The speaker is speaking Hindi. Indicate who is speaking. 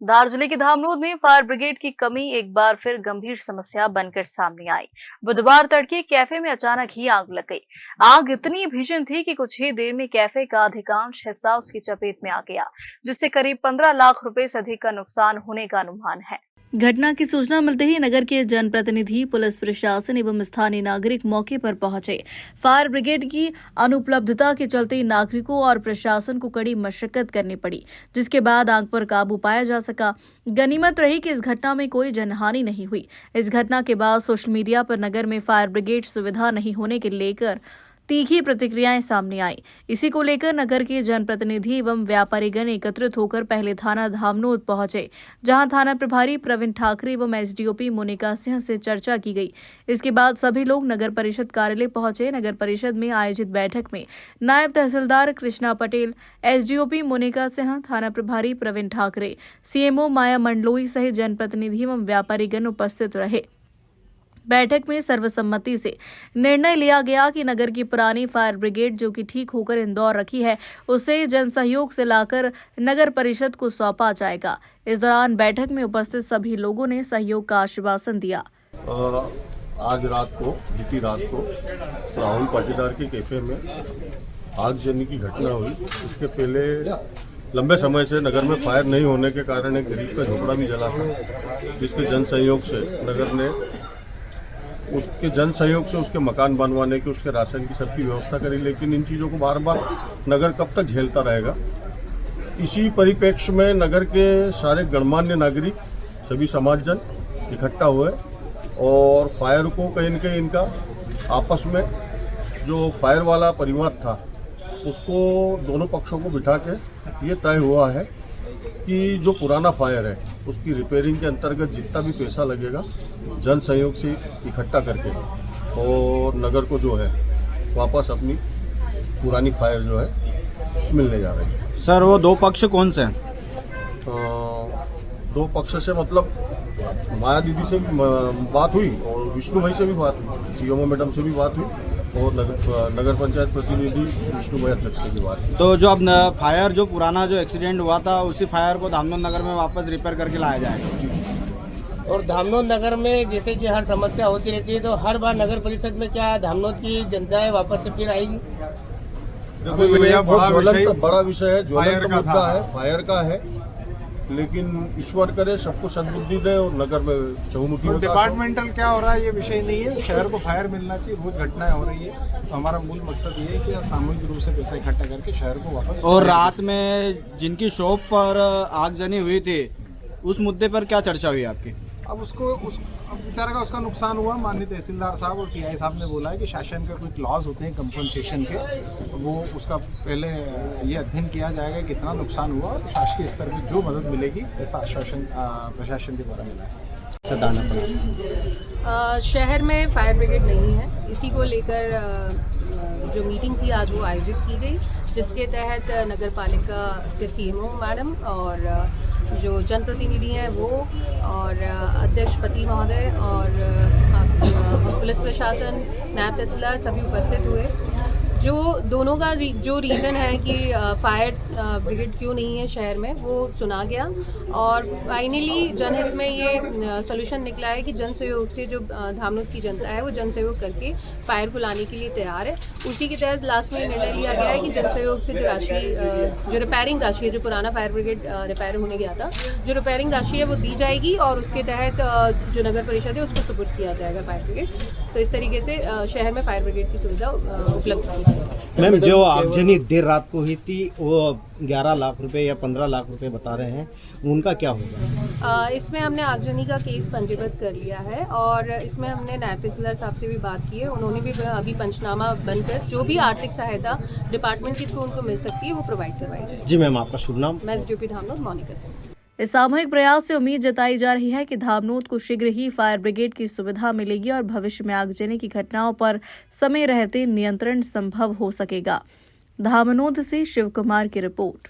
Speaker 1: दार्जिलिंग के धामनोद में फायर ब्रिगेड की कमी एक बार फिर गंभीर समस्या बनकर सामने आई। बुधवार तड़के कैफे में अचानक ही आग लग गई। आग इतनी भीषण थी कि कुछ ही देर में कैफे का अधिकांश हिस्सा उसकी चपेट में आ गया, जिससे करीब 15 लाख रुपए से अधिक का नुकसान होने का अनुमान है। घटना की सूचना मिलते ही नगर के जनप्रतिनिधि, पुलिस प्रशासन एवं स्थानीय नागरिक मौके पर पहुंचे। फायर ब्रिगेड की अनुपलब्धता के चलते नागरिकों और प्रशासन को कड़ी मशक्कत करनी पड़ी, जिसके बाद आग पर काबू पाया जा सका। गनीमत रही कि इस घटना में कोई जनहानि नहीं हुई। इस घटना के बाद सोशल मीडिया पर नगर में फायर ब्रिगेड सुविधा नहीं होने के लेकर तीखी प्रतिक्रियाएं सामने आई। इसी को लेकर नगर के जनप्रतिनिधि एवं व्यापारीगण एकत्रित होकर पहले थाना धामनोद पहुंचे, जहां थाना प्रभारी प्रवीण ठाकरे एवं एसडीओपी मोनिका सिंह से चर्चा की गई। इसके बाद सभी लोग नगर परिषद कार्यालय पहुंचे। नगर परिषद में आयोजित बैठक में नायब तहसीलदार कृष्णा पटेल, एसडीओपी मोनिका सिंह, थाना प्रभारी प्रवीण ठाकरे, सीएमओ माया मंडलोई सहित जनप्रतिनिधि एवं व्यापारीगण उपस्थित रहे। बैठक में सर्वसम्मति से निर्णय लिया गया कि नगर की पुरानी फायर ब्रिगेड, जो कि ठीक होकर इंदौर रखी है, उसे जन सहयोग से लाकर नगर परिषद को सौंपा जाएगा। इस दौरान बैठक में उपस्थित सभी लोगों ने सहयोग का आश्वासन दिया।
Speaker 2: आज बीती रात को राहुल पाटीदार के कैफे में आगजनी की घटना हुई। उसके पहले लंबे समय से नगर में फायर नहीं होने के कारण एक गरीब का झोपड़ा भी जला था, जिसके जन सहयोग से नगर ने उसके मकान बनवाने की, उसके राशन की सबकी व्यवस्था करी। लेकिन इन चीज़ों को बार बार नगर कब तक झेलता रहेगा। इसी परिप्रेक्ष्य में नगर के सारे गणमान्य नागरिक, सभी समाजजन इकट्ठा हुए और फायर को कहीं न कहीं इनका आपस में जो फायर वाला परिवार था उसको दोनों पक्षों को बिठा के ये तय हुआ है कि जो पुराना फायर है उसकी रिपेयरिंग के अंतर्गत जितना भी पैसा लगेगा जन सहयोग से इकट्ठा करके और नगर को जो है वापस अपनी पुरानी फायर जो है मिलने जा रही है।
Speaker 3: सर, वो दो पक्ष कौन से हैं?
Speaker 2: दो पक्ष से मतलब माया दीदी से बात हुई और विष्णु भाई से भी बात हुई, सीएमओ मैडम से भी बात हुई और नगर पंचायत प्रतिनिधि विष्णु भाई अध्यक्ष से भी बात हुई।
Speaker 3: तो जो अब फायर, जो पुराना जो एक्सीडेंट हुआ था, उसी फायर को धामनोद नगर में वापस रिपेयर करके लाया जाएगा।
Speaker 4: और धामनोद नगर में जैसे कि हर समस्या होती रहती है, तो हर बार नगर परिषद में क्या धामनोद की जनता है वापस से फिर आएगी?
Speaker 2: देखो, ये बहुत ज्वलंत बड़ा विषय है, ज्वलंत मुद्दा है, फायर का है। लेकिन ईश्वर करे सबको सद्बुद्धि दे और नगर में चहुमुखी विकास।
Speaker 5: डिपार्टमेंटल क्या हो रहा है ये विषय नहीं है। शहर को फायर मिलना चाहिए, रोज घटनाएं हो रही है। तो हमारा मूल मकसद ये है कि सामूहिक रूप से पैसा इकट्ठा करके शहर को वापस।
Speaker 3: और रात में जिनकी शॉप पर आगजनी हुई थी, उस मुद्दे पर क्या चर्चा हुई आपकी?
Speaker 5: अब बेचारा का उसका नुकसान हुआ। माननीय तहसीलदार साहब और टीआई साहब ने बोला है कि शासन का कुछ लॉज होते हैं कंपनसेशन के, वो उसका पहले ये अध्ययन किया जाएगा कितना नुकसान हुआ और शासकीय स्तर पर जो मदद मिलेगी ऐसा आश्वासन प्रशासन के द्वारा मिला है।
Speaker 6: शहर में फायर ब्रिगेड नहीं है, इसी को लेकर जो मीटिंग थी आज वो आयोजित की गई, जिसके तहत नगर पालिका से सीएमओ मैडम और जो जनप्रतिनिधि हैं वो और अध्यक्ष पति महोदय और पुलिस प्रशासन, नायब तहसीलदार सभी उपस्थित हुए। जो दोनों का जो रीज़न है कि फायर ब्रिगेड क्यों नहीं है शहर में, वो सुना गया और फाइनली जनहित में ये सोल्यूशन निकला है कि जन सहयोग से जो धामनोद की जनता है वो जन सहयोग करके फायर को लाने के लिए तैयार है। उसी के तहत लास्ट में निर्णय लिया गया है कि जन सहयोग से जो राशि, जो रिपेयरिंग राशि है, जो पुराना फायर ब्रिगेड रिपेयर होने गया था, जो रिपेयरिंग राशि है वो दी जाएगी और उसके तहत जो नगर परिषद है उसको सुपुर्द किया जाएगा फायर ब्रिगेड। तो इस तरीके से शहर में फायर ब्रिगेड की सुविधा उपलब्ध की।
Speaker 7: मैम, जो आगजनी देर रात को हुई थी वो 11 लाख रुपए या 15 लाख रुपए बता रहे हैं, उनका क्या होगा?
Speaker 6: इसमें हमने आगजनी का केस पंजीबद्ध कर लिया है और इसमें हमने नायब तहसीलदार साहब से भी बात की है। उन्होंने भी अभी पंचनामा बनकर जो भी आर्थिक सहायता डिपार्टमेंट के थ्रू उनको मिल सकती है वो प्रोवाइड करवाई जाएगी।
Speaker 7: जी मैम, आपका शुभ नाम?
Speaker 6: मैं एसडीओपी धामनोद मोनिका सिंह।
Speaker 1: इस सामूहिक प्रयास से उम्मीद जताई जा रही है कि धामनोद को शीघ्र ही फायर ब्रिगेड की सुविधा मिलेगी और भविष्य में आगजनी की घटनाओं पर समय रहते नियंत्रण संभव हो सकेगा। धामनोद से शिव कुमार की रिपोर्ट।